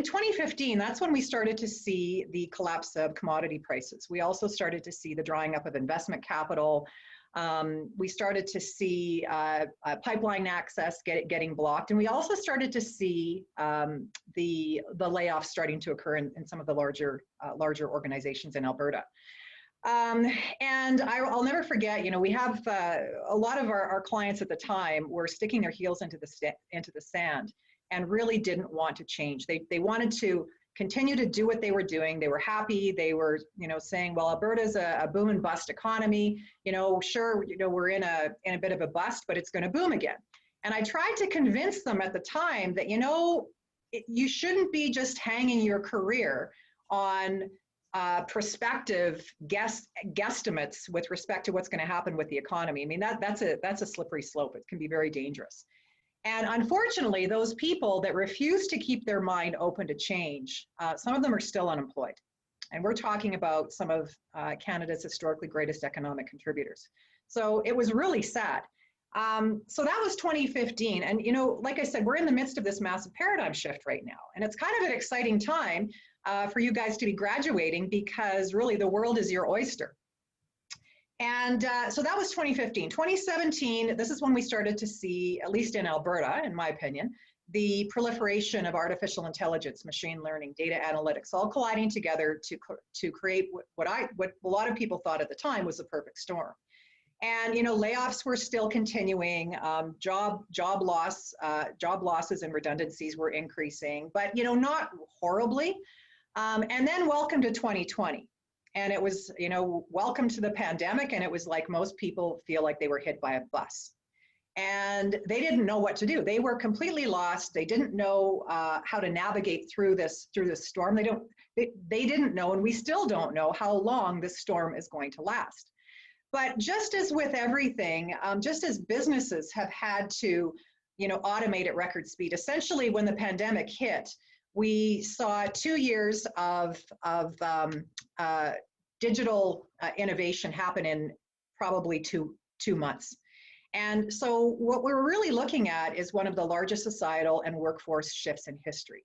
2015, that's when we started to see the collapse of commodity prices. We also started to see the drying up of investment capital. We started to see pipeline access getting blocked, and we also started to see the layoffs starting to occur in some of the larger organizations in Alberta. And I'll never forget, you know, we have a lot of our clients at the time were sticking their heels into the sand and really didn't want to change. They wanted to continue to do what they were doing. They were happy. They were, you know, saying, well, Alberta's a boom and bust economy. You know, sure, you know, we're in a bit of a bust, but it's going to boom again. And I tried to convince them at the time that, you know, you shouldn't be just hanging your career on prospective guesstimates with respect to what's going to happen with the economy. I mean, that's a slippery slope. It can be very dangerous. And unfortunately, those people that refuse to keep their mind open to change, some of them are still unemployed. And we're talking about some of Canada's historically greatest economic contributors. So it was really sad. So that was 2015. And, you know, like I said, we're in the midst of this massive paradigm shift right now. And it's kind of an exciting time for you guys to be graduating, because really the world is your oyster. And so that was 2015. 2017, this is when we started to see, at least in Alberta, in my opinion, the proliferation of artificial intelligence, machine learning, data analytics, all colliding together to create what a lot of people thought at the time was the perfect storm. And, you know, layoffs were still continuing, job losses and redundancies were increasing, but, you know, not horribly. And then welcome to 2020. And it was, you know, welcome to the pandemic. And it was like most people feel like they were hit by a bus. And they didn't know what to do. They were completely lost. They didn't know how to navigate through this storm. They didn't know, and we still don't know how long this storm is going to last. But just as with everything, just as businesses have had to, you know, automate at record speed, essentially when the pandemic hit, we saw 2 years of digital innovation happen in probably two months. And so what we're really looking at is one of the largest societal and workforce shifts in history.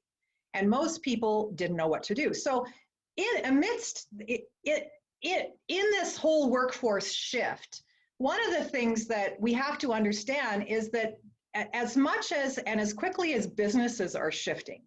And most people didn't know what to do. So in this whole workforce shift, one of the things that we have to understand is that as much as and as quickly as businesses are shifting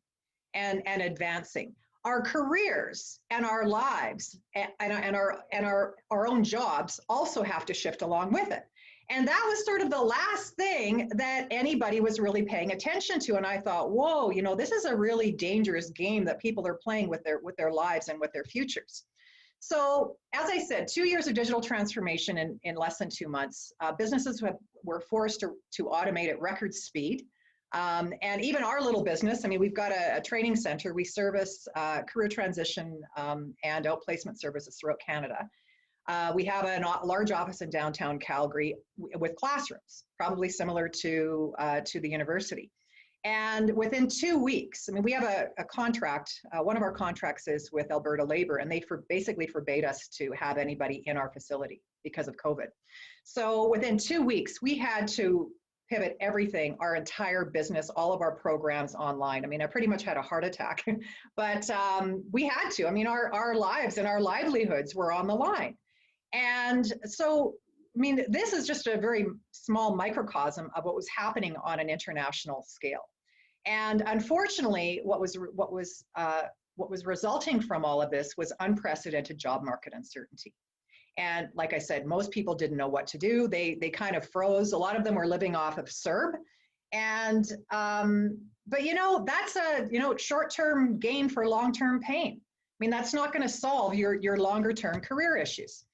and advancing, our careers and our lives and our own jobs also have to shift along with it. And that was sort of the last thing that anybody was really paying attention to. And I thought, whoa, you know, this is a really dangerous game that people are playing with their lives and with their futures. So as I said, 2 years of digital transformation in less than 2 months. Businesses were forced to automate at record speed. And even our little business, I mean, we've got a training center. We service career transition and outplacement services throughout Canada. We have a large office in downtown Calgary with classrooms, probably similar to the university. And within 2 weeks, I mean, we have a contract. One of our contracts is with Alberta Labor, and they basically forbade us to have anybody in our facility because of COVID. So within 2 weeks, we had to pivot everything, our entire business, all of our programs online. I mean, I pretty much had a heart attack, but we had to. I mean, our lives and our livelihoods were on the line. And so, I mean, this is just a very small microcosm of what was happening on an international scale. And unfortunately, what was resulting from all of this was unprecedented job market uncertainty. And like I said, most people didn't know what to do. They kind of froze. A lot of them were living off of CERB. And, but you know, that's a, you know, short-term gain for long-term pain. I mean, that's not going to solve your longer-term career issues.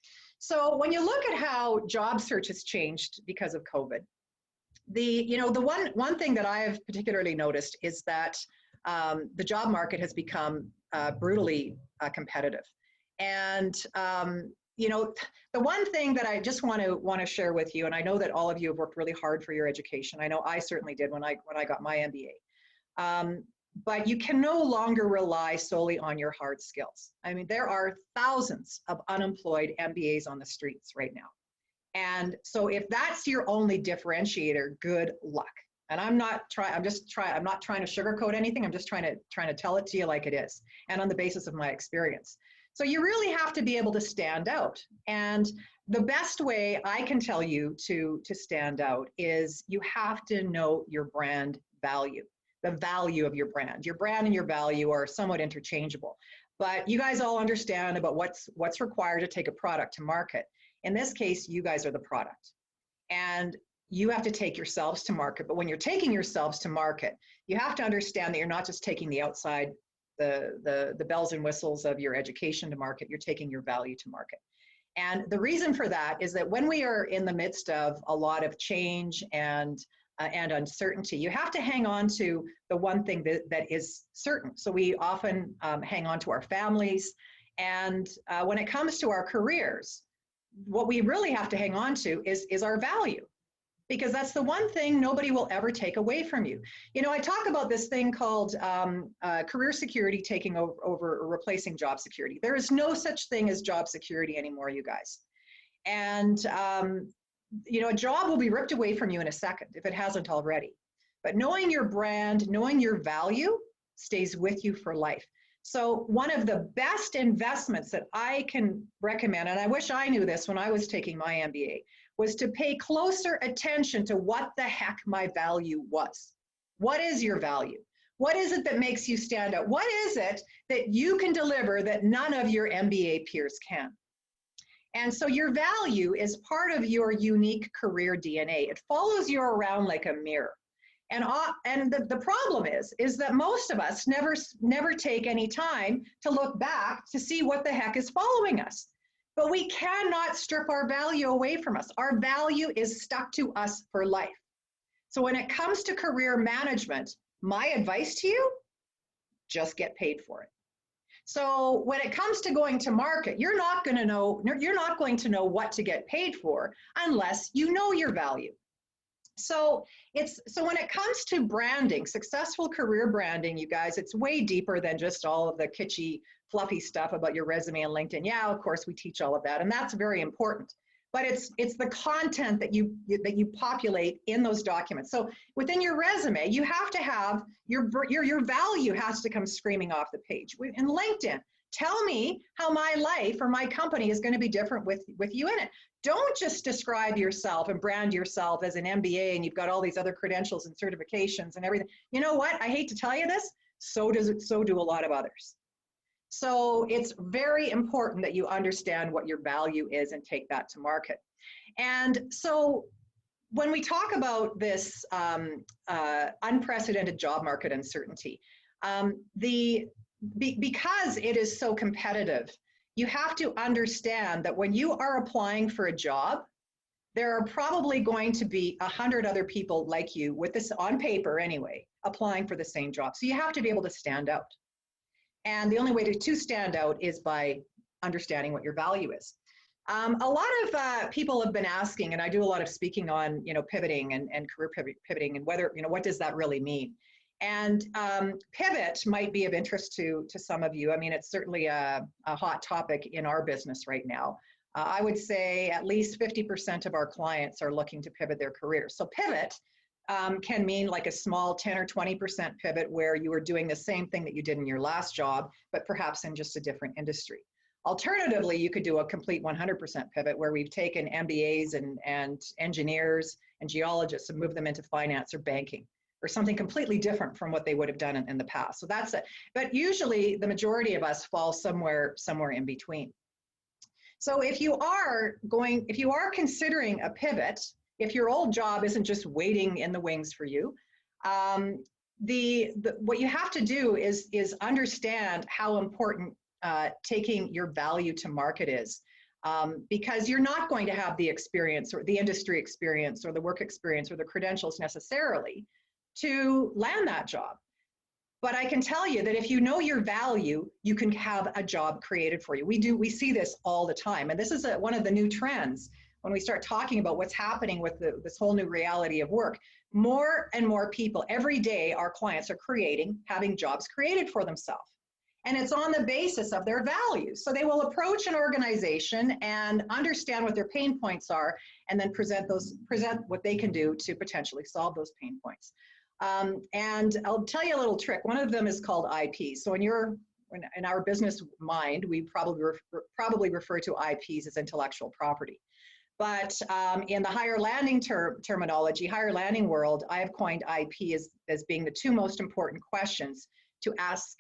So when you look at how job search has changed because of COVID, the one thing that I have particularly noticed is that the job market has become brutally competitive. And you know, the one thing that I just want to share with you, and I know that all of you have worked really hard for your education. I know I certainly did when I got my MBA. But you can no longer rely solely on your hard skills. I mean, there are thousands of unemployed MBAs on the streets right now. And so if that's your only differentiator, good luck. And I'm not trying to sugarcoat anything. I'm just trying to tell it to you like it is, and on the basis of my experience. So you really have to be able to stand out. And the best way I can tell you to stand out is you have to know your brand value, the value of your brand. Your brand and your value are somewhat interchangeable, but you guys all understand about what's required to take a product to market. In this case, you guys are the product, and you have to take yourselves to market. But when you're taking yourselves to market, you have to understand that you're not just taking the outside, the bells and whistles of your education to market, you're taking your value to market. And the reason for that is that when we are in the midst of a lot of change and uncertainty, you have to hang on to the one thing that is certain. So we often hang on to our families. And when it comes to our careers, what we really have to hang on to is our value, because that's the one thing nobody will ever take away from you. You know, I talk about this thing called career security taking over or replacing job security. There is no such thing as job security anymore, you guys. And, you know, a job will be ripped away from you in a second if it hasn't already. But knowing your brand, knowing your value stays with you for life. So one of the best investments that I can recommend, and I wish I knew this when I was taking my MBA, was to pay closer attention to what the heck my value was. What is your value? What is it that makes you stand out? What is it that you can deliver that none of your MBA peers can? And so your value is part of your unique career DNA. It follows you around like a mirror. And the problem is that most of us never take any time to look back to see what the heck is following us. But we cannot strip our value away from us. Our value is stuck to us for life. So when it comes to career management, my advice to you, just get paid for it. So when it comes to going to market, you're not going to know what to get paid for unless you know your value. So when it comes to branding, successful career branding, you guys, it's way deeper than just all of the kitschy, fluffy stuff about your resume and LinkedIn. Yeah, of course, we teach all of that, and that's very important. But it's the content that you populate in those documents. So within your resume, you have to have your value has to come screaming off the page. In LinkedIn, tell me how my life or my company is going to be different with you in it. Don't just describe yourself and brand yourself as an MBA and you've got all these other credentials and certifications and everything. You know what? I hate to tell you this, so do a lot of others. So it's very important that you understand what your value is and take that to market. And so when we talk about this unprecedented job market uncertainty, because it is so competitive, you have to understand that when you are applying for a job, there are probably going to be 100 other people like you with this on paper anyway, applying for the same job. So you have to be able to stand out. And the only way to stand out is by understanding what your value is. A lot of people have been asking, and I do a lot of speaking on, pivoting and career pivoting and whether, what does that really mean? And pivot might be of interest to some of you. I mean, it's certainly a hot topic in our business right now. I would say at least 50% of our clients are looking to pivot their careers. So pivot can mean like a small 10 or 20% pivot where you are doing the same thing that you did in your last job, but perhaps in just a different industry. Alternatively, you could do a complete 100% pivot where we've taken MBAs and engineers and geologists and moved them into finance or banking, or something completely different from what they would have done in the past. So that's it. But usually the majority of us fall somewhere in between. So if you are considering a pivot, if your old job isn't just waiting in the wings for you, what you have to do is understand how important taking your value to market is. Because you're not going to have the experience or the industry experience or the work experience or the credentials necessarily to land that job. But I can tell you that if you know your value, you can have a job created for you. We see this all the time. And this is one of the new trends when we start talking about what's happening with this whole new reality of work. More and more people every day, our clients are having jobs created for themselves. And it's on the basis of their values. So they will approach an organization and understand what their pain points are, and then present what they can do to potentially solve those pain points. And I'll tell you a little trick. One of them is called IP. So in our business mind, we probably refer to IPs as intellectual property. But in the higher landing terminology, higher landing world, I have coined IP as being the two most important questions to ask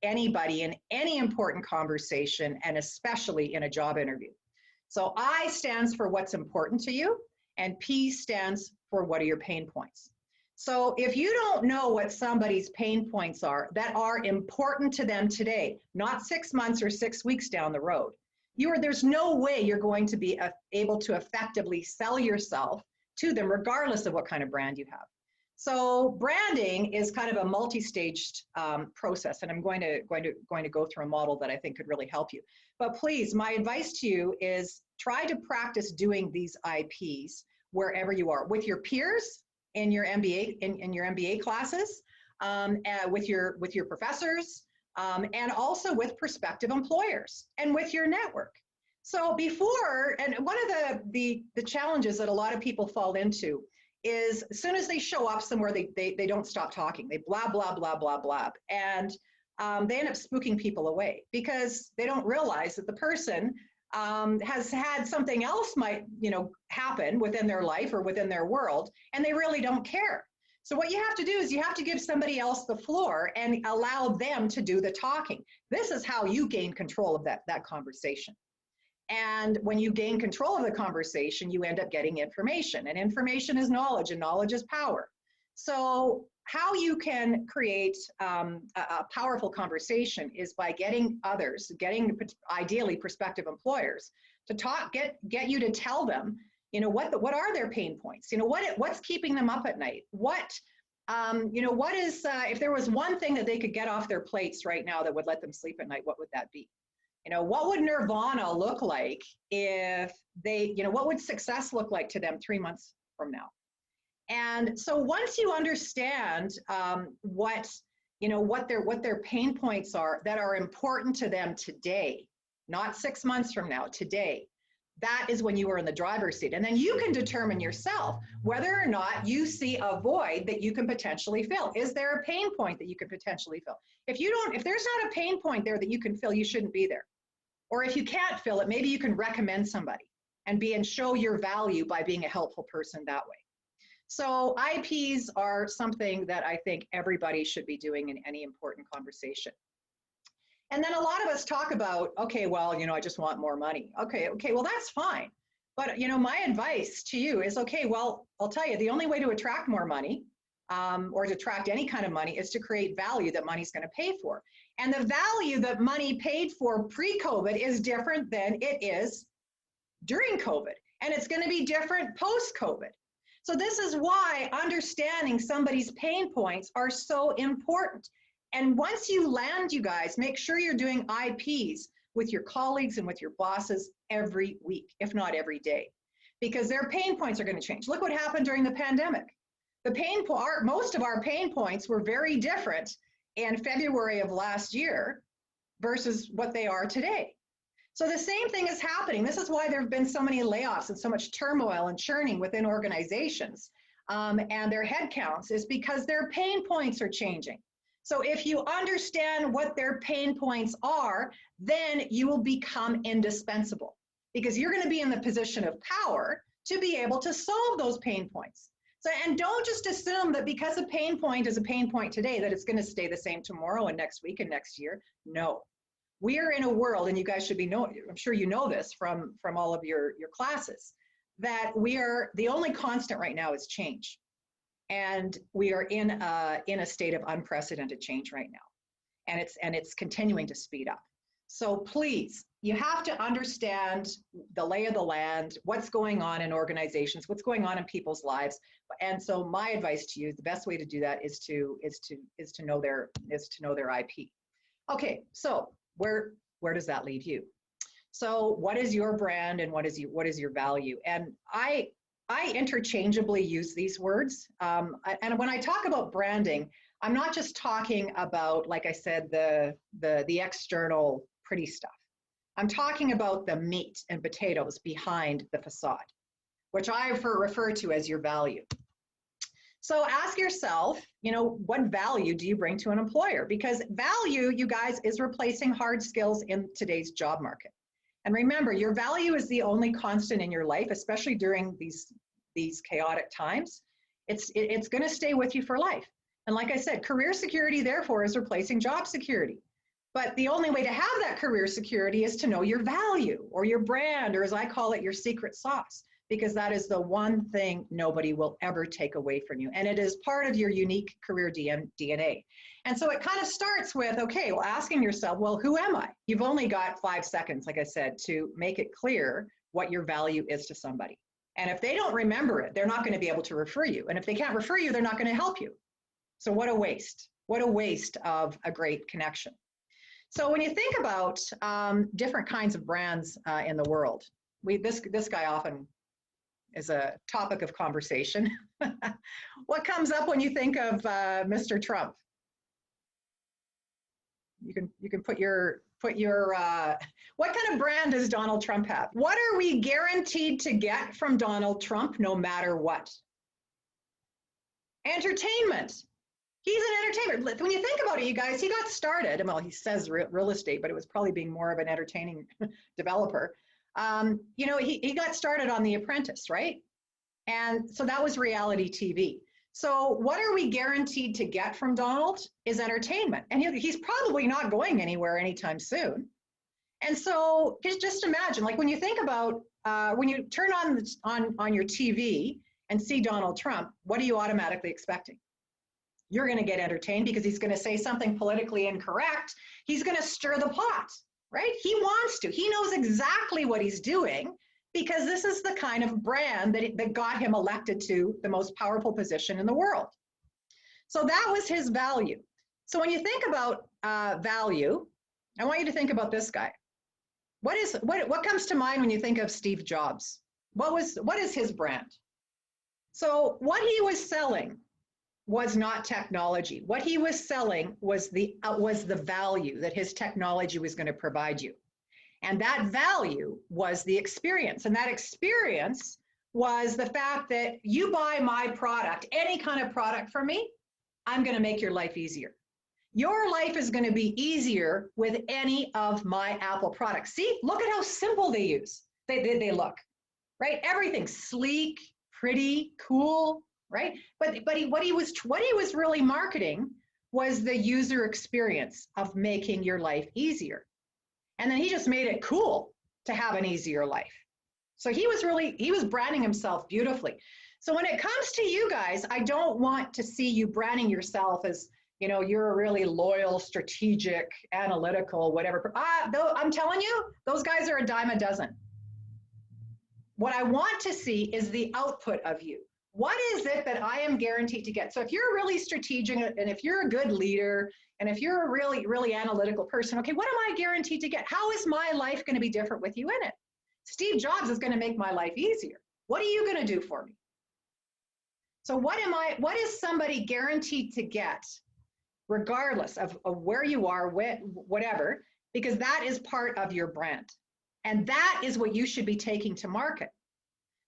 anybody in any important conversation, and especially in a job interview. So I stands for what's important to you, and P stands for what are your pain points. So if you don't know what somebody's pain points are that are important to them today, not 6 months or 6 weeks down the road, there's no way you're going to be able to effectively sell yourself to them, regardless of what kind of brand you have. So branding is kind of a multi-staged process, and I'm going to go through a model that I think could really help you. But please, my advice to you is try to practice doing these IPs wherever you are, with your peers in your MBA in your MBA classes, with your professors, and also with prospective employers and with your network. So and one of the challenges that a lot of people fall into is as soon as they show up somewhere, they don't stop talking. They blah, blah, blah, blah, blah. And they end up spooking people away because they don't realize that the person has had something else happen within their life or within their world, and they really don't care. So what you have to do is you have to give somebody else the floor and allow them to do the talking. This is how you gain control of that conversation. And when you gain control of the conversation, you end up getting information, and information is knowledge, and knowledge is power. So how you can create a powerful conversation is by getting ideally prospective employers to get you to tell them, what are their pain points? What's keeping them up at night? What is, if there was one thing that they could get off their plates right now that would let them sleep at night, what would that be? What would nirvana look like if what would success look like to them 3 months from now? And so once you understand what their pain points are that are important to them today, not 6 months from now, today, that is when you are in the driver's seat. And then you can determine yourself whether or not you see a void that you can potentially fill. Is there a pain point that you could potentially fill? If there's not a pain point there that you can fill, you shouldn't be there. Or if you can't fill it, maybe you can recommend somebody and show your value by being a helpful person that way. So IPs are something that I think everybody should be doing in any important conversation. And then a lot of us talk about, okay, well, I just want more money. Okay, well, that's fine. But, my advice to you is, okay, well, I'll tell you, the only way to attract more money or to attract any kind of money is to create value that money's going to pay for. And the value that money paid for pre-COVID is different than it is during COVID. And it's going to be different post-COVID. So this is why understanding somebody's pain points are so important. And once you land, you guys, make sure you're doing IPs with your colleagues and with your bosses every week, if not every day, because their pain points are going to change. Look what happened during the pandemic. Most of our pain points were very different in February of last year versus what they are today. So the same thing is happening. This is why there have been so many layoffs and so much turmoil and churning within organizations and their headcounts, is because their pain points are changing. So if you understand what their pain points are, then you will become indispensable, because you're going to be in the position of power to be able to solve those pain points. So, and don't just assume that because a pain point is a pain point today, that it's going to stay the same tomorrow and next week and next year. No. We are in a world, and you guys should be I'm sure you know this from all of your classes, that the only constant right now is change. And we are in a state of unprecedented change right now. And it's continuing to speed up. So please, you have to understand the lay of the land, what's going on in organizations, what's going on in people's lives. And so my advice to you, the best way to do that is to know their IP. Okay, so where does that leave you? So what is your brand and what is your value? And I interchangeably use these words. And when I talk about branding, I'm not just talking about, like I said, the external pretty stuff. I'm talking about the meat and potatoes behind the facade, which I refer to as your value. So ask yourself, what value do you bring to an employer? Because value, you guys, is replacing hard skills in today's job market. And remember, your value is the only constant in your life, especially during these chaotic times. It's going to stay with you for life. And like I said, career security, therefore, is replacing job security. But the only way to have that career security is to know your value or your brand, or as I call it, your secret sauce, because that is the one thing nobody will ever take away from you. And it is part of your unique career DNA. And so it kind of starts with, okay, well, asking yourself, well, who am I? You've only got 5 seconds, like I said, to make it clear what your value is to somebody. And if they don't remember it, they're not going to be able to refer you. And if they can't refer you, they're not going to help you. So what a waste. What a waste of a great connection. So when you think about different kinds of brands in the world, this guy often is a topic of conversation. What comes up when you think of Mr. Trump? You can put your what kind of brand does Donald Trump have? What are we guaranteed to get from Donald Trump no matter what? Entertainment. He's an entertainer. When you think about it, you guys, he got started, well, he says real estate, but it was probably being more of an entertaining developer. He got started on The Apprentice, right? And so that was reality TV. So what are we guaranteed to get from Donald is entertainment. And he's probably not going anywhere anytime soon. And so just imagine, like when you think about, when you turn on your TV and see Donald Trump, what are you automatically expecting? You're going to get entertained because he's going to say something politically incorrect. He's going to stir the pot, right? He wants to. He knows exactly what he's doing because this is the kind of brand that got him elected to the most powerful position in the world. So that was his value. So when you think about value, I want you to think about this guy. What comes to mind when you think of Steve Jobs? What is his brand? So what he was selling was not technology. What he was selling was the value that his technology was going to provide you. And that value was the experience. And that experience was the fact that you buy my product, any kind of product from me, I'm going to make your life easier. Your life is going to be easier with any of my Apple products. See, look at how simple they look, right? Everything's sleek, pretty, cool, right? But what he was really marketing was the user experience of making your life easier. And then he just made it cool to have an easier life. So he was branding himself beautifully. So when it comes to you guys, I don't want to see you branding yourself as, you're a really loyal, strategic, analytical, whatever. I'm telling you, those guys are a dime a dozen. What I want to see is the output of you. What is it that I am guaranteed to get? So if you're really strategic and if you're a good leader and if you're a really, really analytical person, okay, what am I guaranteed to get? How is my life going to be different with you in it? Steve Jobs is going to make my life easier. What are you going to do for me? So what is somebody guaranteed to get regardless of where you are, whatever, because that is part of your brand. And that is what you should be taking to market.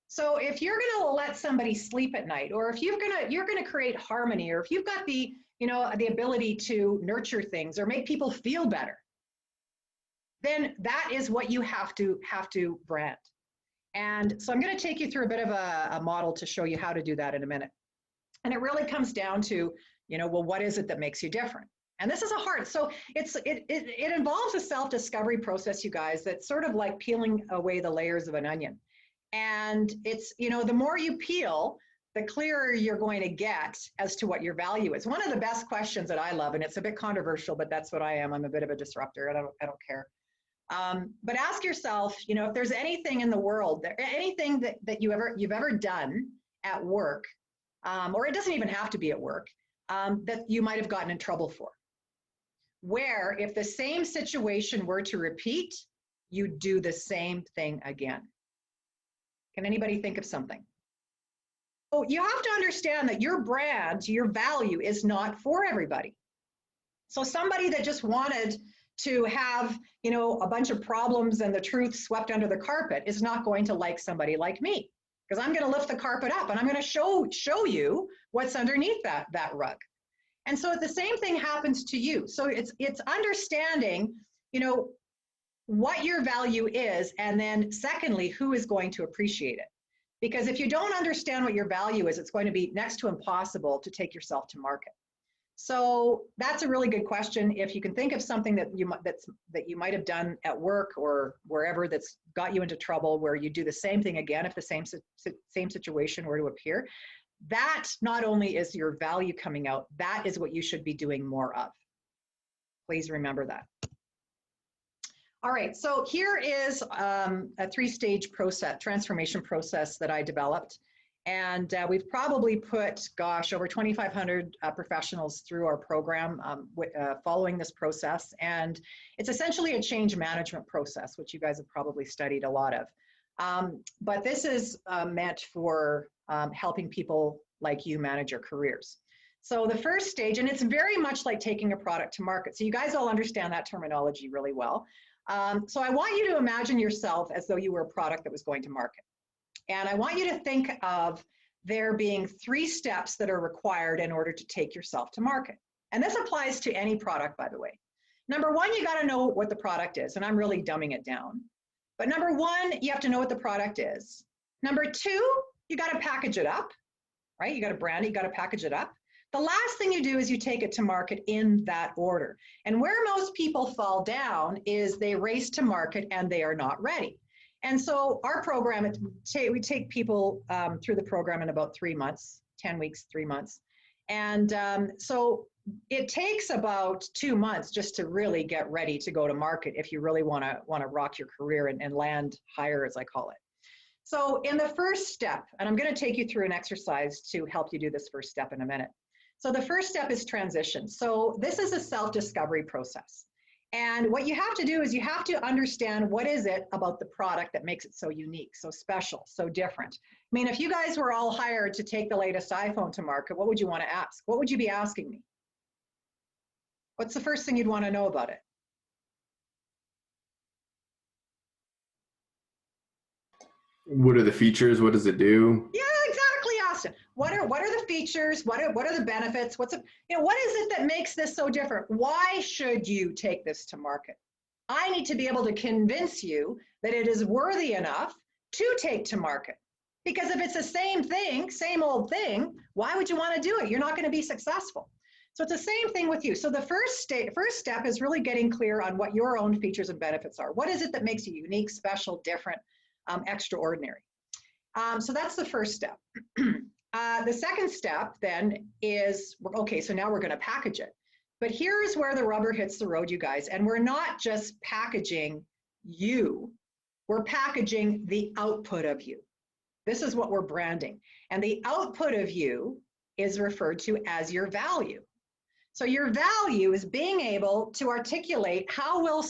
So if you're going to let somebody sleep at night, or if you're going to create harmony, or if you've got the ability to nurture things or make people feel better, then that is what you have to brand. And so I'm going to take you through a bit of a model to show you how to do that in a minute. And it really comes down to, well, what is it that makes you different? And this is so it involves a self-discovery process, you guys, that's sort of like peeling away the layers of an onion. And it's, the more you peel, the clearer you're going to get as to what your value is. One of the best questions that I love, and it's a bit controversial, but that's what I am. I'm a bit of a disruptor, and I don't care. But ask yourself, if there's anything in the world, anything that you've ever done at work, or it doesn't even have to be at work, that you might have gotten in trouble for, where if the same situation were to repeat, you'd do the same thing again. Can anybody think of something? So you have to understand that your brand, your value is not for everybody. So somebody that just wanted to have, a bunch of problems and the truth swept under the carpet is not going to like somebody like me, because I'm going to lift the carpet up and I'm going to show you what's underneath that rug. And so the same thing happens to you. So it's understanding, what your value is, and then secondly, who is going to appreciate it. Because if you don't understand what your value is, it's going to be next to impossible to take yourself to market. So that's a really good question. If you can think of something that you might have done at work or wherever that's got you into trouble, where you do the same thing again if the same situation were to appear, that not only is your value coming out, that is what you should be doing more of. Please remember that. All right, so here is a three-stage transformation process that I developed. And we've probably put, over 2,500 professionals through our program following this process. And it's essentially a change management process, which you guys have probably studied a lot of. But this is meant for helping people like you manage your careers. So the first stage, and it's very much like taking a product to market. So you guys all understand that terminology really well. So I want you to imagine yourself as though you were a product that was going to market. And I want you to think of there being 3 steps that are required in order to take yourself to market. And this applies to any product, by the way. Number 1, you got to know what the product is. And I'm really dumbing it down. But number 1, you have to know what the product is. Number 2, you got to package it up, right? You got to brand it, you got to package it up. The last thing you do is you take it to market in that order. And where most people fall down is they race to market and they are not ready. And so our program, we take people through the program in about 3 months, 10 weeks, 3 months. And so it takes about 2 months just to really get ready to go to market if you really want to rock your career and land higher, as I call it. So in the first step, and I'm going to take you through an exercise to help you do this first step in a minute. So the first step is transition. So this is a self-discovery process. And what you have to do is you have to understand what is it about the product that makes it so unique, so special, so different. I mean, if you guys were all hired to take the latest iPhone to market, what would you want to ask? What would you be asking me? What's the first thing you'd want to know about it? What are the features? What does it do? Yeah, exactly, Austin. What are the features? What are the benefits? What is it that makes this so different? Why should you take this to market? I need to be able to convince you that it is worthy enough to take to market. Because if it's the same thing, same old thing, why would you want to do it? You're not going to be successful. So it's the same thing with you. So the first step is really getting clear on what your own features and benefits are. What is it that makes you unique, special, different, extraordinary? So that's the first step. The second step then is, okay, so now we're going to package it. But here's where the rubber hits the road, you guys. And we're not just packaging you, we're packaging the output of you. This is what we're branding. And the output of you is referred to as your value. So your value is being able to articulate how will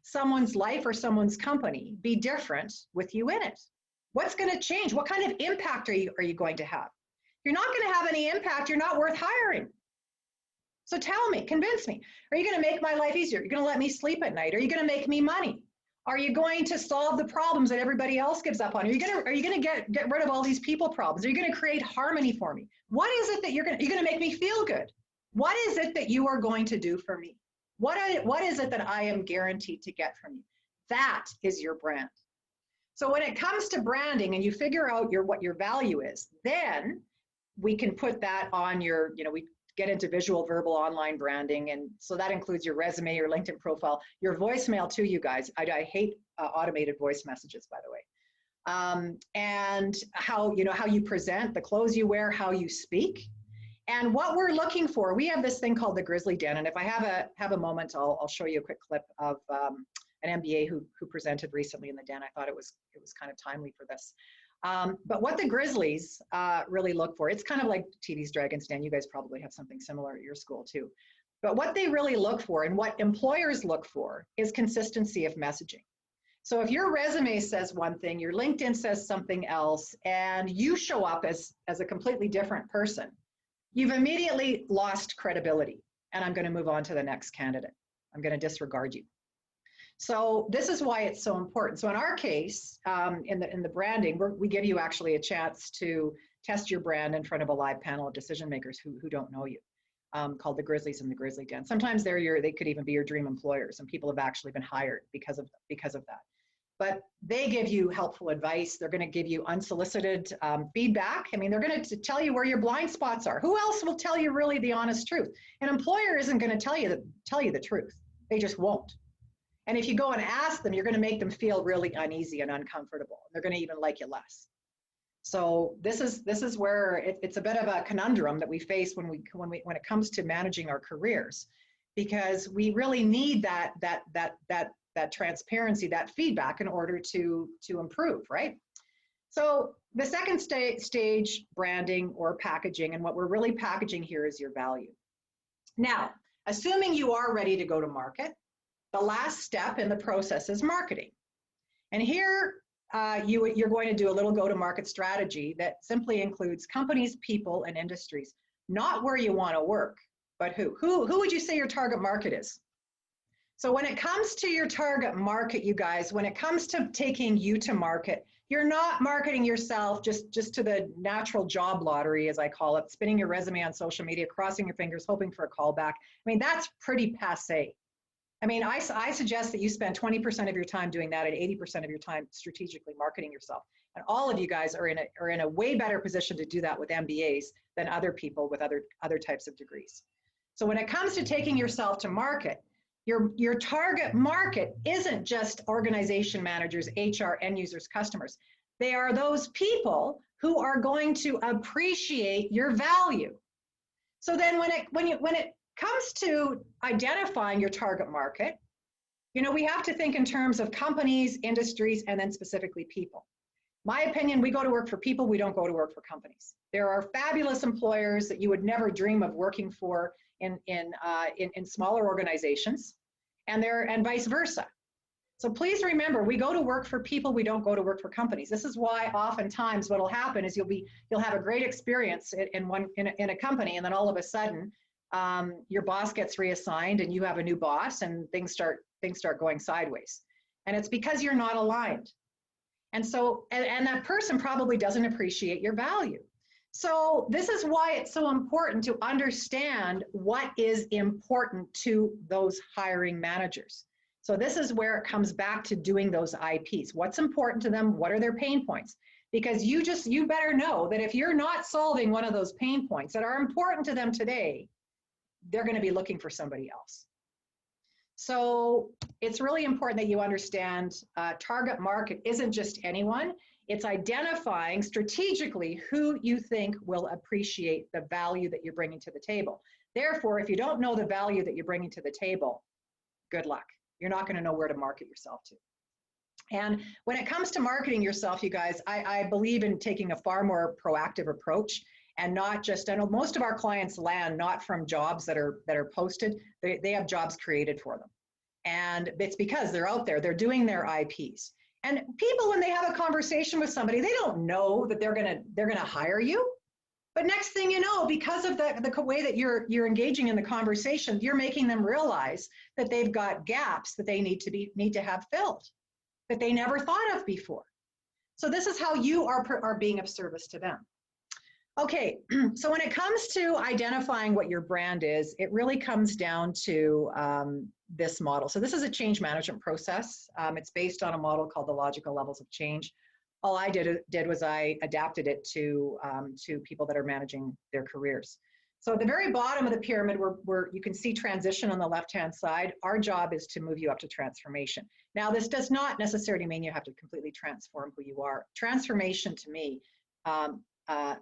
someone's life or someone's company be different with you in it? What's going to change? What kind of impact are you going to have? If you're not going to have any impact, you're not worth hiring. So tell me, convince me. Are you going to make my life easier? Are you going to let me sleep at night? Are you going to make me money? Are you going to solve the problems that everybody else gives up on? Are you going to get rid of all these people problems? Are you going to create harmony for me? What is it that you're going to make me feel good? What is it that you are going to do for me? What is it that I am guaranteed to get from you? That is your brand. So when it comes to branding and you figure out what your value is, then we can put that on your, we get into visual, verbal, online branding. And so that includes your resume, your LinkedIn profile, your voicemail too, you guys. I hate automated voice messages, by the way. And how you present, the clothes you wear, how you speak. And what we're looking for, we have this thing called the Grizzly Den. And if I have a moment, I'll show you a quick clip of an MBA who presented recently in the Den. I thought it was kind of timely for this. But what the Grizzlies really look for, it's kind of like TV's Dragon's Den. You guys probably have something similar at your school too. But what they really look for and what employers look for is consistency of messaging. So if your resume says one thing, your LinkedIn says something else, and you show up as a completely different person, you've immediately lost credibility. And I'm going to move on to the next candidate. I'm going to disregard you. So this is why it's so important. So in our case, in the branding, we give you actually a chance to test your brand in front of a live panel of decision makers who don't know you, called the Grizzlies and the Grizzly Den. Sometimes they could even be your dream employers, and people have actually been hired because of that. But they give you helpful advice. They're going to give you unsolicited feedback. I mean, they're going to tell you where your blind spots are. Who else will tell you really the honest truth? An employer isn't going to tell you the truth. They just won't. And if you go and ask them, you're going to make them feel really uneasy and uncomfortable. They're going to even like you less. So this is where it's a bit of a conundrum that we face when it comes to managing our careers, because we really need that transparency, that feedback in order to improve, right? So the second stage, branding or packaging, and what we're really packaging here is your value. Now, assuming you are ready to go to market, the last step in the process is marketing. And here you're going to do a little go-to-market strategy that simply includes companies, people, and industries, not where you want to work, but who. Who would you say your target market is? So when it comes to your target market, you guys, when it comes to taking you to market, you're not marketing yourself just to the natural job lottery, as I call it, spinning your resume on social media, crossing your fingers, hoping for a callback. I mean, that's pretty passé. I mean, I suggest that you spend 20% of your time doing that and 80% of your time strategically marketing yourself. And all of you guys are in a way better position to do that with MBAs than other people with other types of degrees. So when it comes to taking yourself to market, your target market isn't just organization managers, HR, end users, customers. They are those people who are going to appreciate your value. So then when it comes to identifying your target market, we have to think in terms of companies, industries, and then specifically people. My opinion, we go to work for people, we don't go to work for companies. There are fabulous employers that you would never dream of working for in smaller organizations, and vice versa. So please remember, we go to work for people, we don't go to work for companies. This is why oftentimes what will happen is you'll have a great experience in a company, and then all of a sudden, your boss gets reassigned and you have a new boss, and things start going sideways. And it's because you're not aligned. And so, and that person probably doesn't appreciate your value. So this is why it's so important to understand what is important to those hiring managers. So this is where it comes back to doing those IPs. What's important to them? What are their pain points? Because you better know that if you're not solving one of those pain points that are important to them today, they're going to be looking for somebody else. So it's really important that you understand target market isn't just anyone. It's identifying strategically who you think will appreciate the value that you're bringing to the table. Therefore, if you don't know the value that you're bringing to the table, good luck. You're not going to know where to market yourself to. And when it comes to marketing yourself, you guys, I believe in taking a far more proactive approach. And not just, I know most of our clients land not from jobs that are posted, they have jobs created for them. And it's because they're out there, they're doing their IPs. And people, when they have a conversation with somebody, they don't know that they're gonna hire you. But next thing you know, because of the way that you're engaging in the conversation, you're making them realize that they've got gaps that they need to have filled, that they never thought of before. So this is how you are being of service to them. Okay, so when it comes to identifying what your brand is, it really comes down to this model. So this is a change management process. It's based on a model called the logical levels of change. All I did was I adapted it to people that are managing their careers. So at the very bottom of the pyramid, where you can see transition on the left-hand side, our job is to move you up to transformation. Now, this does not necessarily mean you have to completely transform who you are. Transformation to me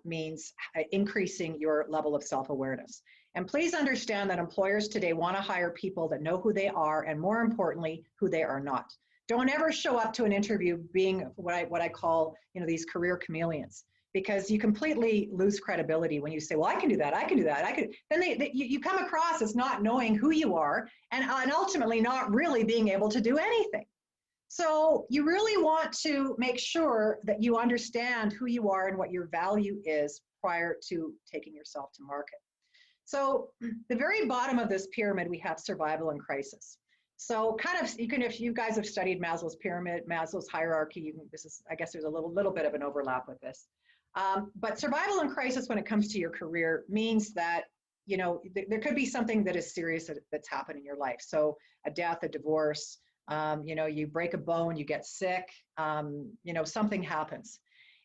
means increasing your level of self-awareness. And please understand that employers today want to hire people that know who they are, and more importantly, who they are not. Don't ever show up to an interview being what I call, these career chameleons, because you completely lose credibility when you say, well, I can do that, I can do that, I could. Then you come across as not knowing who you are, and ultimately not really being able to do anything. So you really want to make sure that you understand who you are and what your value is prior to taking yourself to market. So the very bottom of this pyramid, we have survival and crisis. So kind of, if you guys have studied Maslow's pyramid, Maslow's hierarchy, I guess there's a little bit of an overlap with this. But survival and crisis when it comes to your career means that, there could be something that is serious that's happened in your life. So a death, a divorce, you break a bone, you get sick, something happens.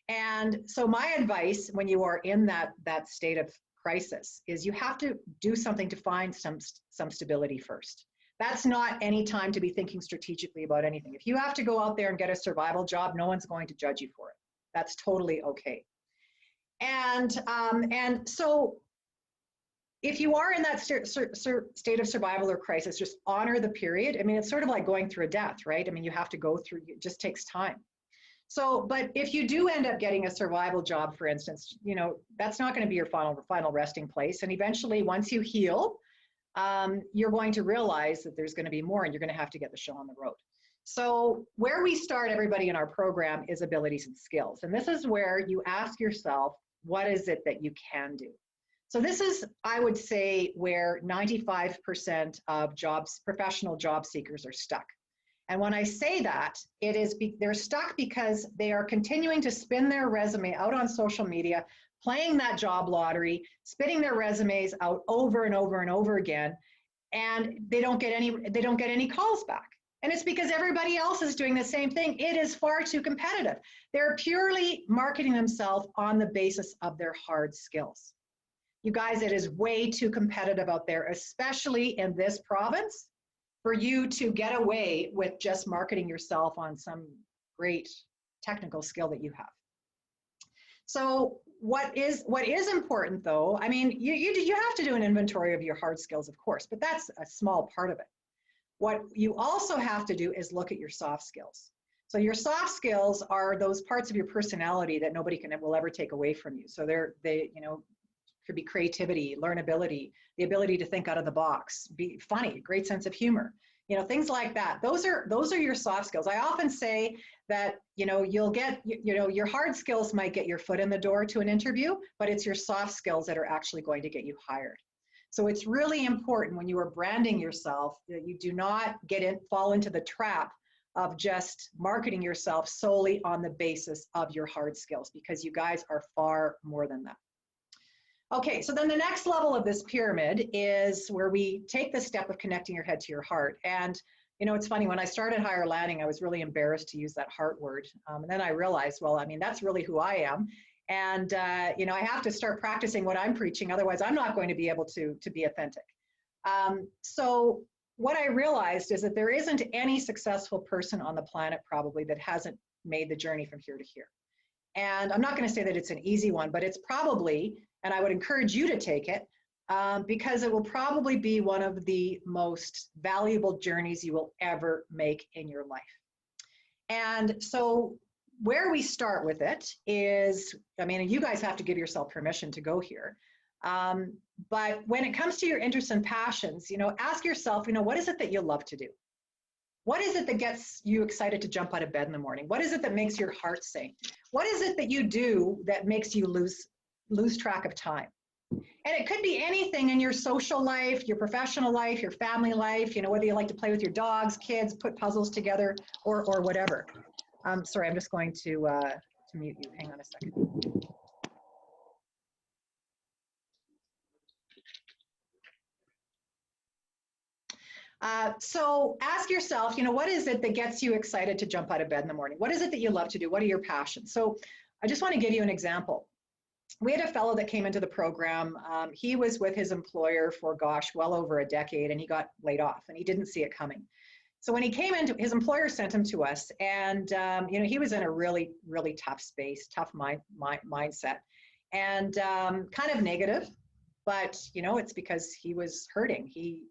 And so my advice when you are in that state of crisis is you have to do something to find some stability first. That's not any time to be thinking strategically about anything. If you have to go out there and get a survival job, no one's going to judge you for it. That's totally okay. And so if you are in that state of survival or crisis, just honor the period. I mean, it's sort of like going through a death, right? I mean, you have to go through, it just takes time. So, but if you do end up getting a survival job, for instance, that's not going to be your final resting place. And eventually, once you heal, you're going to realize that there's going to be more and you're going to have to get the show on the road. So where we start everybody in our program is abilities and skills. And this is where you ask yourself, what is it that you can do? So this is, I would say, where 95% of professional job seekers are stuck. And when I say that, they're stuck because they are continuing to spin their resume out on social media, playing that job lottery, spitting their resumes out over and over and over again, and they don't get any calls back. And it's because everybody else is doing the same thing. It is far too competitive. They're purely marketing themselves on the basis of their hard skills. You guys, it is way too competitive out there, especially in this province, for you to get away with just marketing yourself on some great technical skill that you have. So what is important though, I mean, you have to do an inventory of your hard skills, of course, but that's a small part of it. What you also have to do is look at your soft skills. So your soft skills are those parts of your personality that nobody will ever take away from you. So they could be creativity, learnability, the ability to think out of the box, be funny, great sense of humor, things like that. Those are your soft skills. I often say that, you'll get, your hard skills might get your foot in the door to an interview, but it's your soft skills that are actually going to get you hired. So it's really important when you are branding yourself that you do not fall into the trap of just marketing yourself solely on the basis of your hard skills, because you guys are far more than that. Okay, so then the next level of this pyramid is where we take the step of connecting your head to your heart. And, it's funny, when I started Higher Landing, I was really embarrassed to use that heart word. And then I realized, well, I mean, that's really who I am. And, I have to start practicing what I'm preaching. Otherwise, I'm not going to be able to be authentic. So what I realized is that there isn't any successful person on the planet probably that hasn't made the journey from here to here. And I'm not going to say that it's an easy one, but it's probably, and I would encourage you to take it, because it will probably be one of the most valuable journeys you will ever make in your life. And so where we start with it is, I mean, you guys have to give yourself permission to go here. But when it comes to your interests and passions, ask yourself, what is it that you love to do? What is it that gets you excited to jump out of bed in the morning? What is it that makes your heart sing? What is it that you do that makes you lose track of time? And it could be anything in your social life, your professional life, your family life, whether you like to play with your dogs, kids, put puzzles together, or whatever. Sorry, I'm just going to mute you. Hang on a second. So ask yourself, what is it that gets you excited to jump out of bed in the morning? What is it that you love to do? What are your passions? So I just want to give you an example. We had a fellow that came into the program. He was with his employer for, well over a decade, and he got laid off, and he didn't see it coming. So when he came into, his employer sent him to us, and he was in a really, really tough space, tough mindset, and kind of negative. But it's because he was hurting. He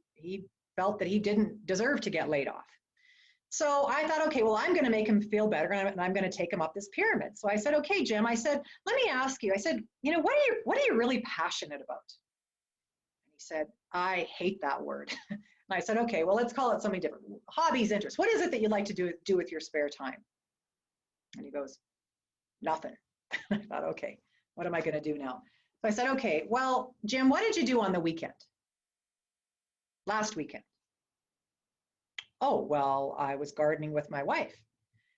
felt that he didn't deserve to get laid off. So I thought, okay, well, I'm going to make him feel better, and I'm going to take him up this pyramid. So I said, okay, Jim, I said, let me ask you, I said, what are you really passionate about? He said, I hate that word. And I said, okay, well, let's call it something different. Hobbies, interests. What is it that you like to do with your spare time? And he goes, nothing. I thought, okay, what am I going to do now? So I said, okay, well, Jim, what did you do on the weekend? Last weekend. Oh, well, I was gardening with my wife.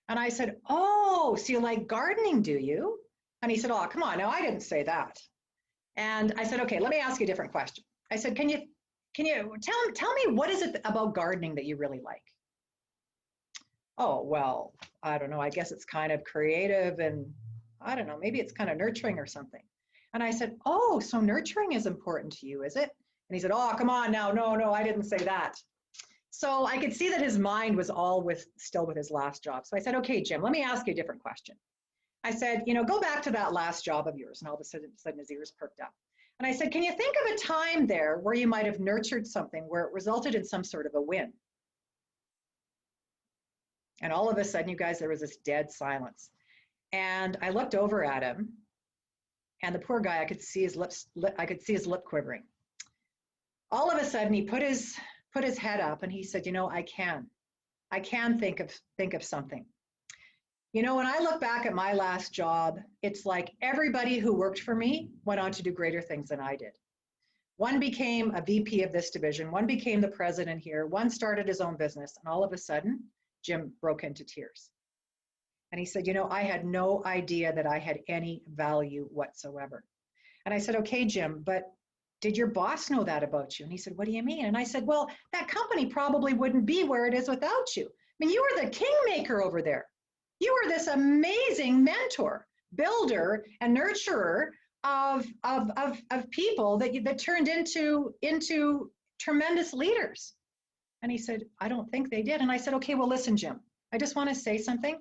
And I said, oh, so you like gardening, do you? And he said, oh, come on, now I didn't say that. And I said, okay, let me ask you a different question. I said, can you tell me what is it about gardening that you really like? Oh, well, I don't know. I guess it's kind of creative and I don't know, maybe it's kind of nurturing or something. And I said, oh, so nurturing is important to you, is it? And he said, oh, come on now. No, I didn't say that. So I could see that his mind was still with his last job. So I said, okay, Jim, let me ask you a different question. I said, go back to that last job of yours. And all of a sudden his ears perked up. And I said, can you think of a time there where you might have nurtured something where it resulted in some sort of a win? And all of a sudden, you guys, there was this dead silence. And I looked over at him, and the poor guy, I could see his lip quivering. All of a sudden, he put his head up, and he said, I can think of something. When I look back at my last job, it's like everybody who worked for me went on to do greater things than I did. One became a VP of this division, one became the president here, one started his own business, and all of a sudden, Jim broke into tears. And he said, I had no idea that I had any value whatsoever. And I said, okay, Jim, but did your boss know that about you? And he said, what do you mean? And I said, well, that company probably wouldn't be where it is without you. I mean, you were the kingmaker over there. You were this amazing mentor, builder, and nurturer of people that turned into tremendous leaders. And he said, I don't think they did. And I said, okay, well, listen, Jim, I just want to say something,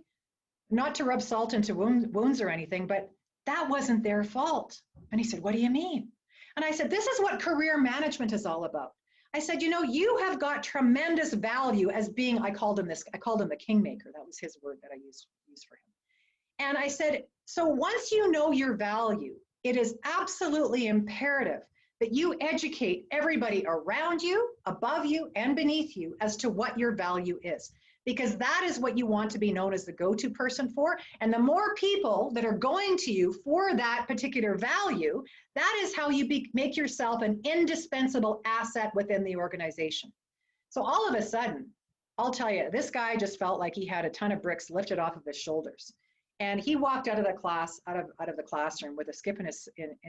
not to rub salt into wounds or anything, but that wasn't their fault. And he said, what do you mean? And I said, this is what career management is all about. I said, you have got tremendous value as being, I called him the kingmaker. That was his word that I used for him. And I said, so once you know your value, it is absolutely imperative that you educate everybody around you, above you, and beneath you as to what your value is. Because that is what you want to be known as the go-to person for. And the more people that are going to you for that particular value, that is how you make yourself an indispensable asset within the organization. So all of a sudden, I'll tell you, this guy just felt like he had a ton of bricks lifted off of his shoulders. And he walked out of the classroom with a skip in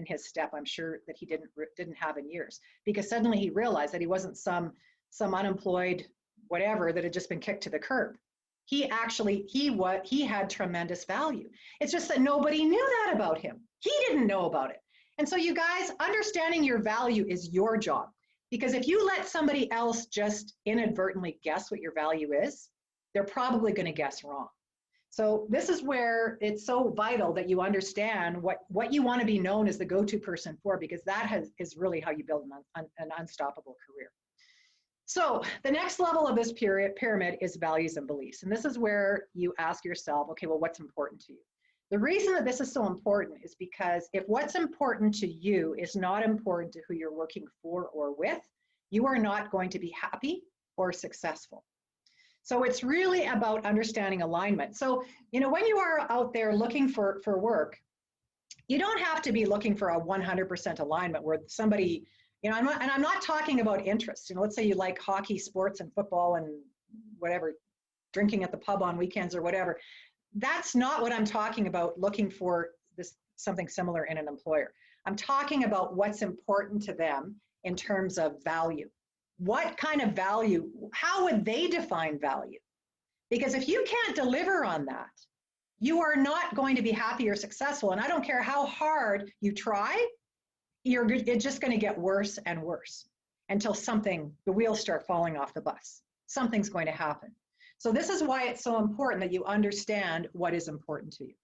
his step, I'm sure that he didn't have in years, because suddenly he realized that he wasn't some unemployed whatever that had just been kicked to the curb. He had tremendous value. It's just that nobody knew that about him. He didn't know about it. And so you guys, understanding your value is your job, because if you let somebody else just inadvertently guess what your value is, they're probably going to guess wrong. So this is where it's so vital that you understand what you want to be known as the go-to person for, because that is really how you build an unstoppable career. So the next level of this pyramid is values and beliefs. And this is where you ask yourself, okay, well, what's important to you? The reason that this is so important is because if what's important to you is not important to who you're working for or with, you are not going to be happy or successful. So it's really about understanding alignment. So, when you are out there looking for work, you don't have to be looking for a 100% alignment where somebody, I'm not talking about interests. Let's say you like hockey, sports, and football, and whatever, drinking at the pub on weekends or whatever. That's not what I'm talking about, looking for something similar in an employer. I'm talking about what's important to them in terms of value. What kind of value, how would they define value? Because if you can't deliver on that, you are not going to be happy or successful. And I don't care how hard you try, it's just going to get worse and worse until the wheels start falling off the bus. Something's going to happen. So this is why it's so important that you understand what is important to you.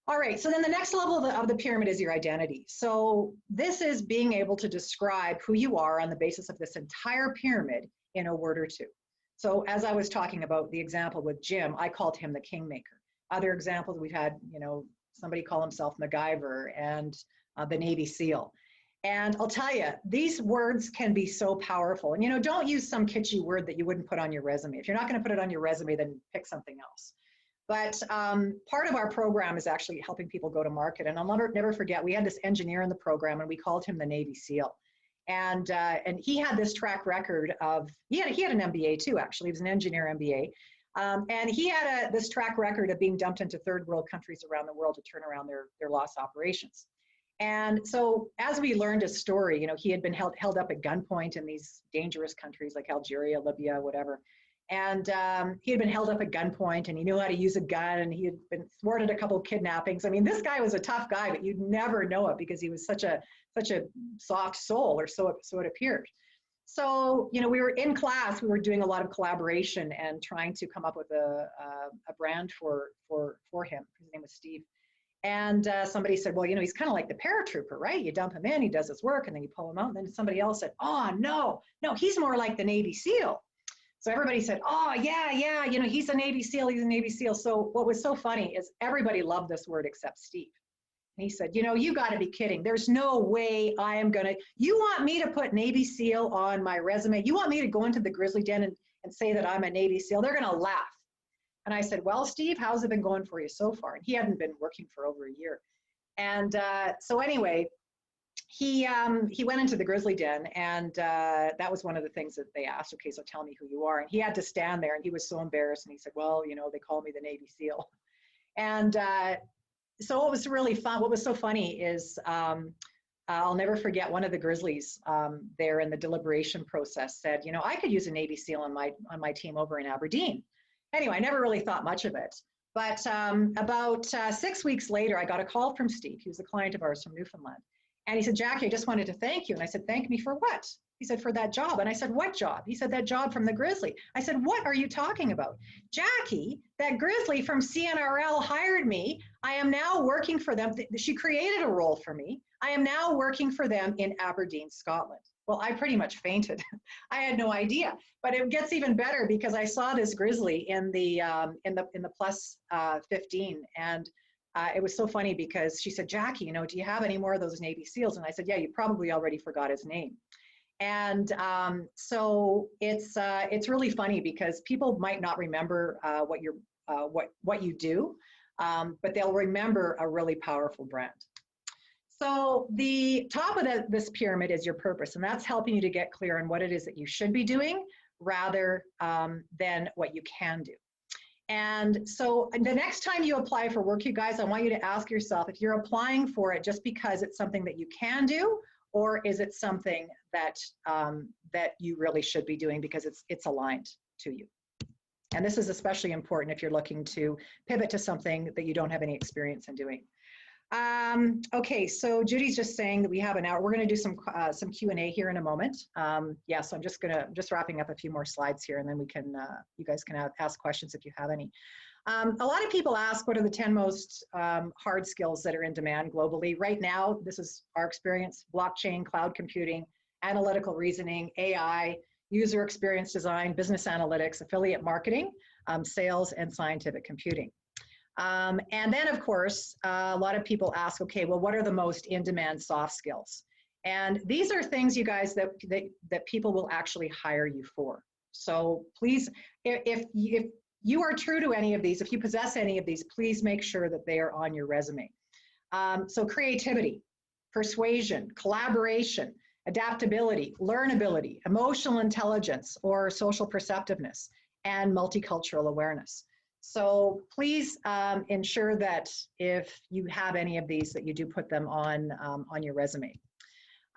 All right, so then the next level of the pyramid is your identity. So this is being able to describe who you are on the basis of this entire pyramid in a word or two. So as I was talking about the example with Jim, I called him the kingmaker. Other examples we've had, somebody call himself MacGyver and the Navy SEAL. And I'll tell you, these words can be so powerful. And, you know, don't use some kitschy word that you wouldn't put on your resume. If you're not going to put it on your resume, then pick something else. But part of our program is actually helping people go to market. And I'll never forget, we had this engineer in the program, and we called him the Navy SEAL. And he had this track record of, he had an MBA too, actually. He was an engineer MBA. And he had this track record of being dumped into third world countries around the world to turn around their lost operations. And so as we learned his story, you know, he had been held up at gunpoint in these dangerous countries like Algeria, Libya, whatever. And he had been held up at gunpoint, and he knew how to use a gun, and he had been thwarted a couple of kidnappings. I mean, this guy was a tough guy, but you'd never know it because he was such a soft soul, or so it appeared. So, you know, we were in class, we were doing a lot of collaboration and trying to come up with a brand for him. His name was Steve. And somebody said, well, you know, he's kind of like the paratrooper, right? You dump him in, he does his work, and then you pull him out. And then somebody else said, oh, no, he's more like the Navy SEAL. So everybody said, oh, yeah, you know, he's a Navy SEAL, he's a Navy SEAL. So what was so funny is everybody loved this word except Steve. And he said, you know, you got to be kidding. There's no way I am going to, you want me to put Navy SEAL on my resume? You want me to go into the grizzly den and say that I'm a Navy SEAL? They're going to laugh. And I said, well, Steve, how's it been going for you so far? And he hadn't been working for over a year. And so anyway, he went into the grizzly den, and that was one of the things that they asked, okay, so tell me who you are. And he had to stand there, and he was so embarrassed. And he said, well, you know, they call me the Navy SEAL. And so what was really fun, what was so funny is I'll never forget, one of the Grizzlies there in the deliberation process said, you know, I could use a Navy SEAL on my team over in Aberdeen. Anyway, I never really thought much of it. But about 6 weeks later, I got a call from Steve. He was a client of ours from Newfoundland. And he said, Jackie, I just wanted to thank you. And I said, thank me for what? He said, for that job. And I said, what job? He said, that job from the Grizzly. I said, what are you talking about? Jackie, that Grizzly from CNRL hired me. I am now working for them. She created a role for me. I am now working for them in Aberdeen, Scotland. Well, I pretty much fainted. I had no idea. But it gets even better because I saw this Grizzly in the plus 15, and it was so funny because she said, Jackie, you know, do you have any more of those Navy SEALs? And I said, yeah, you probably already forgot his name. And so it's really funny because people might not remember what you do, but they'll remember a really powerful brand. So the top of this pyramid is your purpose, and that's helping you to get clear on what it is that you should be doing rather than what you can do. And so the next time you apply for work, you guys, I want you to ask yourself if you're applying for it just because it's something that you can do, or is it something that that you really should be doing because it's aligned to you. And this is especially important if you're looking to pivot to something that you don't have any experience in doing. Okay, so Judy's just saying that we have an hour. We're going to do some Q&A here in a moment. Yeah, so I'm just wrapping up a few more slides here, and then we can you guys can ask questions if you have any. A lot of people ask, what are the 10 most hard skills that are in demand globally right now? This is our experience: blockchain, cloud computing, analytical reasoning, AI, user experience design, business analytics, affiliate marketing, sales, and scientific computing. And then, of course, a lot of people ask, okay, well, what are the most in-demand soft skills? And these are things, you guys, that people will actually hire you for. So please, if you are true to any of these, if you possess any of these, please make sure that they are on your resume. So creativity, persuasion, collaboration, adaptability, learnability, emotional intelligence or social perceptiveness, and multicultural awareness. So please ensure that if you have any of these, that you do put them on your resume.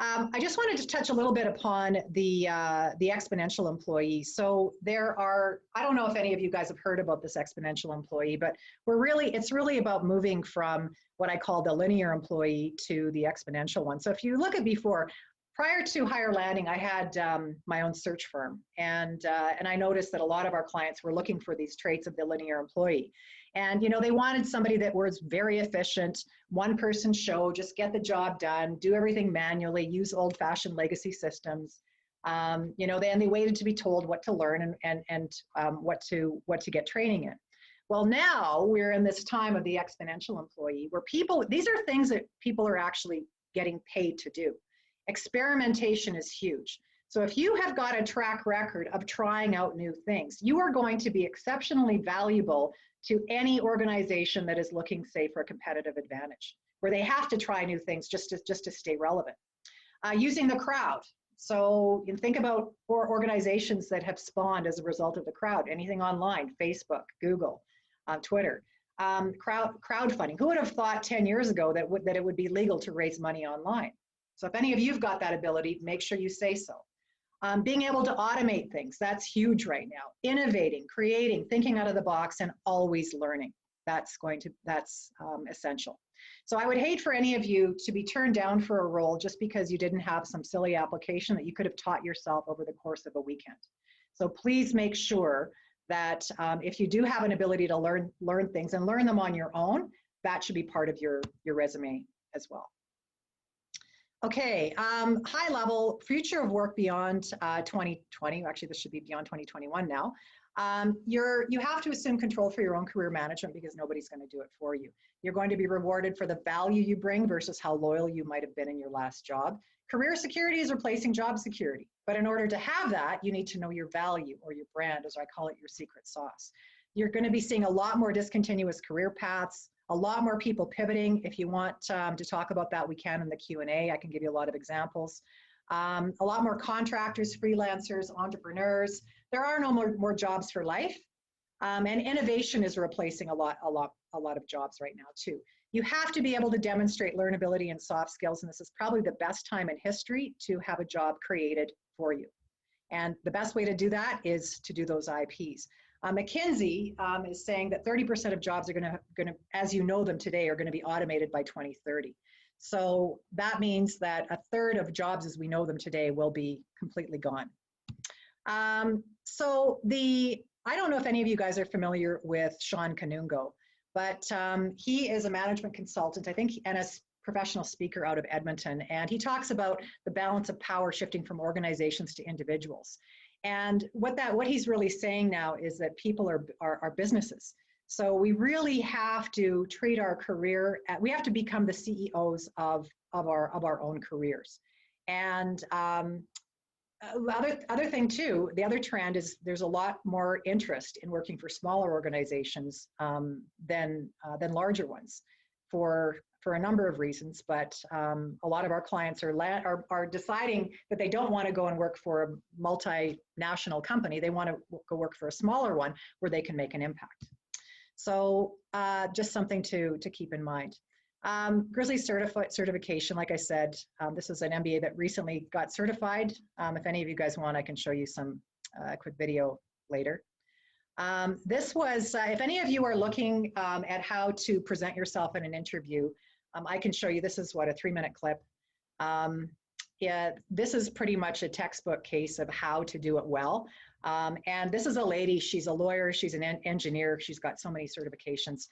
I just wanted to touch a little bit upon the exponential employee. So there are, I don't know if any of you guys have heard about this exponential employee, but it's really about moving from what I call the linear employee to the exponential one. So if you look at before, prior to Higher Landing, I had my own search firm, and I noticed that a lot of our clients were looking for these traits of the linear employee. And, you know, they wanted somebody that was very efficient, one-person show, just get the job done, do everything manually, use old-fashioned legacy systems. You know, then they waited to be told what to learn and what to get training in. Well, now we're in this time of the exponential employee where these are things that people are actually getting paid to do. Experimentation is huge. So if you have got a track record of trying out new things, you are going to be exceptionally valuable to any organization that is looking, say, for a competitive advantage, where they have to try new things just to stay relevant. Using the crowd. So you can think about organizations that have spawned as a result of the crowd, anything online, Facebook, Google, Twitter. Crowdfunding. Who would have thought 10 years ago that it would be legal to raise money online? So if any of you've got that ability, make sure you say so. Being able to automate things, that's huge right now. Innovating, creating, thinking out of the box, and always learning. That's essential. So I would hate for any of you to be turned down for a role just because you didn't have some silly application that you could have taught yourself over the course of a weekend. So please make sure that if you do have an ability to learn things and learn them on your own, that should be part of your resume as well. Okay, high level, future of work beyond 2020, actually this should be beyond 2021 now. You have to assume control for your own career management because nobody's going to do it for you. You're going to be rewarded for the value you bring versus how loyal you might have been in your last job. Career security is replacing job security, but in order to have that, you need to know your value or your brand, as I call it, your secret sauce. You're going to be seeing a lot more discontinuous career paths, a lot more people pivoting. If you want to talk about that, we can in the Q&A. I can give you a lot of examples. A lot more contractors, freelancers, entrepreneurs. There are no more jobs for life. And innovation is replacing a lot of jobs right now too. You have to be able to demonstrate learnability and soft skills, and this is probably the best time in history to have a job created for you. And the best way to do that is to do those IPs. McKinsey is saying that 30% of jobs are going to, as you know them today, are going to be automated by 2030. So that means that a third of jobs as we know them today will be completely gone. I don't know if any of you guys are familiar with Sean Kanungo, but he is a management consultant, I think, and a professional speaker out of Edmonton. And he talks about the balance of power shifting from organizations to individuals. And what he's really saying now is that people are businesses. So we really have to treat our career, we have to become the CEOs of our own careers. And other thing too, the other trend is there's a lot more interest in working for smaller organizations than larger ones for a number of reasons, but a lot of our clients are deciding that they don't want to go and work for a multinational company. They want to go work for a smaller one where they can make an impact. So just something to keep in mind. Grizzly certification, like I said, this is an MBA that recently got certified. If any of you guys want, I can show you some quick video later. This was, if any of you are looking at how to present yourself in an interview, I can show you, this is what, a 3-minute clip. Yeah, this is pretty much a textbook case of how to do it well. And this is a lady, she's a lawyer, she's an engineer, she's got so many certifications.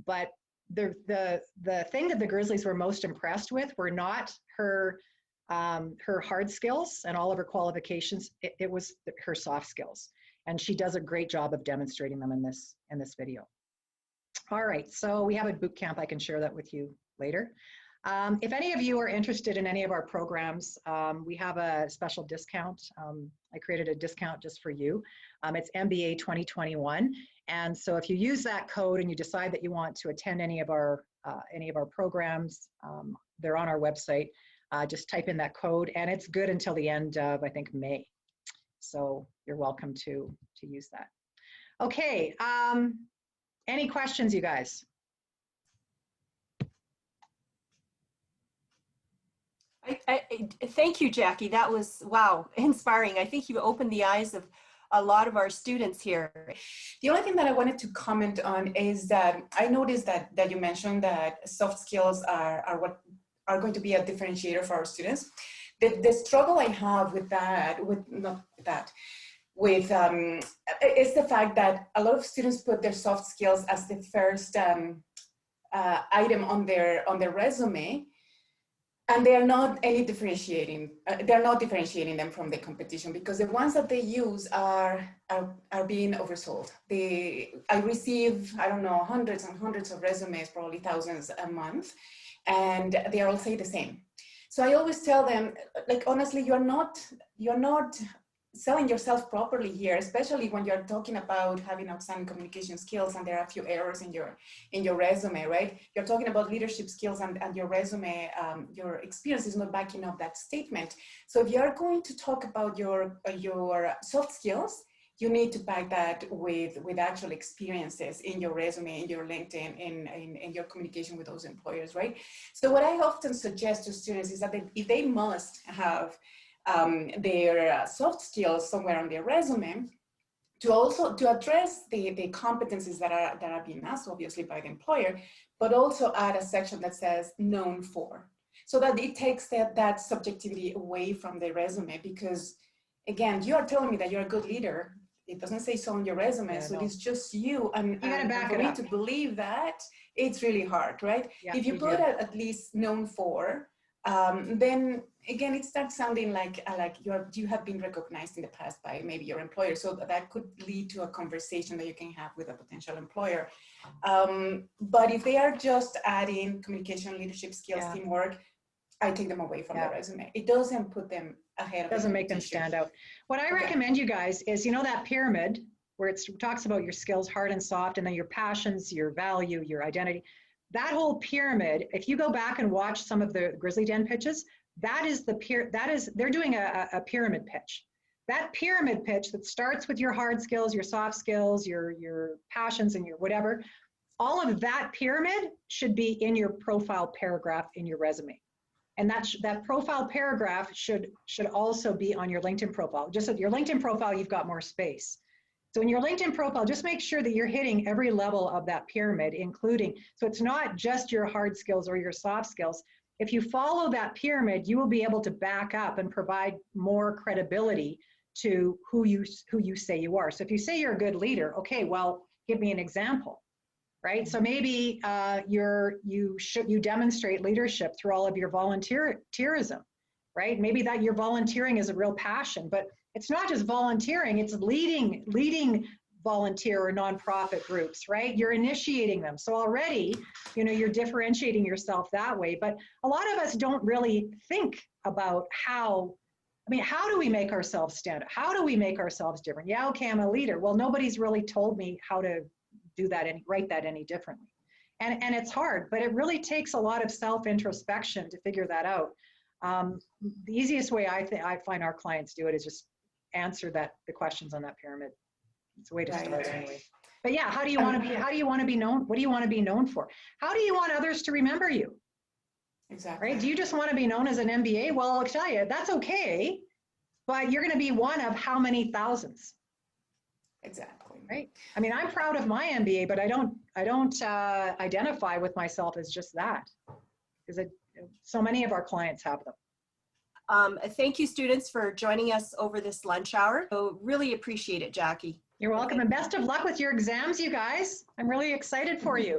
But the thing that the Grizzlies were most impressed with were not her hard skills and all of her qualifications, it was her soft skills. And she does a great job of demonstrating them in this video. All right, so we have a boot camp. I can share that with you later. If any of you are interested in any of our programs, we have a special discount. I created a discount just for you. It's MBA 2021. And so if you use that code and you decide that you want to attend any of our programs, they're on our website. Just type in that code, and it's good until the end of, I think, May. So you're welcome to use that. Okay, any questions, you guys? Thank you, Jackie. That was, wow, inspiring. I think you opened the eyes of a lot of our students here. The only thing that I wanted to comment on is that I noticed that you mentioned that soft skills are what are going to be a differentiator for our students. The struggle I have with that, is the fact that a lot of students put their soft skills as the first item on their resume, and they are not differentiating them from the competition, because the ones that they use are being oversold. I receive, I don't know, hundreds and hundreds of resumes, probably thousands a month, and they all say the same. So I always tell them, like, honestly, you're not selling yourself properly here, especially when you're talking about having outstanding communication skills and there are a few errors in your resume, right? You're talking about leadership skills and your resume, your experience is not backing up that statement. So if you're going to talk about your soft skills, you need to back that with actual experiences in your resume, in your LinkedIn, in your communication with those employers, right? So what I often suggest to students is that if they must have their soft skills somewhere on their resume, to address the competencies that are being asked, obviously, by the employer, but also add a section that says known for, so that it takes that subjectivity away from the resume. Because again, you are telling me that you're a good leader. It doesn't say so on your resume, yeah, so no. It's just you. And for me to believe that, it's really hard, right? Yeah, if you put at least known for, then again, it starts sounding like you have been recognized in the past by maybe your employer. So that could lead to a conversation that you can have with a potential employer. But if they are just adding communication, leadership skills, yeah, teamwork, I take them away from the resume. It doesn't put them ahead of the doesn't make them stand out. What I recommend you guys is, you know, that pyramid where it talks about your skills, hard and soft, and then your passions, your value, your identity. That whole pyramid, if you go back and watch some of the Grizzly Den pitches, they're doing a pyramid pitch. That pyramid pitch that starts with your hard skills, your soft skills, your passions, and your whatever, all of that pyramid should be in your profile paragraph in your resume. And that profile paragraph should also be on your LinkedIn profile. Just at your LinkedIn profile, you've got more space. So in your LinkedIn profile, just make sure that you're hitting every level of that pyramid, including, so it's not just your hard skills or your soft skills. If you follow that pyramid, you will be able to back up and provide more credibility to who you say you are. So if you say you're a good leader, okay, well, give me an example, right? So maybe you demonstrate leadership through all of your volunteerism, right? Maybe that your volunteering is a real passion, but it's not just volunteering, it's leading volunteer or nonprofit groups, right? You're initiating them. So already, you know, you're differentiating yourself that way. But a lot of us don't really think about how do we make ourselves stand out? How do we make ourselves different? Yeah, okay, I'm a leader. Well, nobody's really told me how to do that and write that any differently. And it's hard, but it really takes a lot of self-introspection to figure that out. The easiest way I find our clients do it is just answer the questions on that pyramid. It's a way to start anyway. But yeah, how do you want to be known? What do you want to be known for? How do you want others to remember you? Exactly. Right? Do you just want to be known as an MBA? Well, I'll tell you, that's okay, but you're going to be one of how many thousands? Exactly. Right. I mean, I'm proud of my MBA, but I don't identify with myself as just that, because so many of our clients have them. Thank you, students, for joining us over this lunch hour. So really appreciate it, Jackie. You're welcome, and best of luck with your exams, you guys. I'm really excited for you.